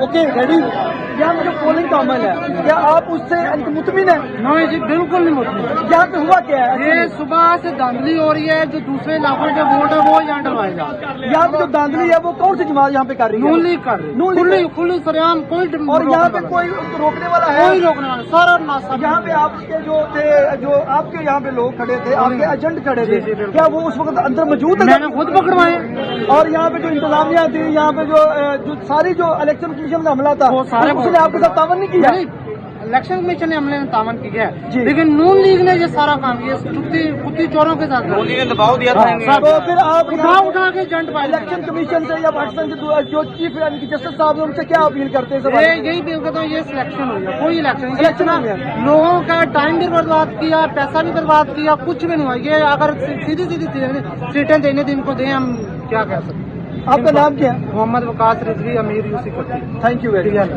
Okay ready. यहाँ पे जो पोलिंग का अमल है, क्या आप उससे मुतमिन है? नहीं जी, बिल्कुल नहीं मुतमिन। यहाँ पे हुआ क्या है? ये सुबह से धांधली हो रही है, जो दूसरे इलाकों के वोट है वो यहाँ डलवाए जा रहे हैं। यहाँ पे जो धांधली है वो कौन सी जमात यहाँ पे कर रही है? नून लीग कर रही नून है, लीग। खुली सरेआम, कोई और यहाँ पे कोई उनको रोकने वाला है? कोई रोकने वाला, सारा नासा। यहाँ पे आपके जो थे, जो आपके यहाँ पे लोग खड़े थे, आपके एजेंट खड़े थे, जी, बिल्कुल। क्या वो उस वक्त अंदर मौजूद है? मैंने खुद पकड़वाए। और यहाँ पे जो इंतजामिया थी, यहाँ पे जो सारी जो इलेक्शन कमीशन का हमला था, वो सारे उसने आपके साथ तावन नहीं किया? इलेक्शन कमीशन ने हमले ने तावन किया जी। है, लेकिन नून लीग ने ये सारा काम किया, कुत्ती चोरों के साथ नून लीग ने दबाव दिया था। तो फिर आप उठा के जंट पाए। इलेक्शन कमीशन से या पाकिस्तान के जो चीफ जस्टिस साहब है उनसे क्या अपील करते हैं? यही अपील करता हूँ, ये सिलेक्शन हुई है, कोई इलेक्शन इलेक्शन हो गया, लोगों का टाइम भी बर्बाद किया, पैसा भी बर्बाद किया, कुछ भी नहीं हुआ। ये अगर सीधी सीटें देने दिन को दें, हम क्या कह सकते हैं। आपका नाम क्या है? मोहम्मद वकास रिजवी, अमीर यूसी करती। Thank you very much.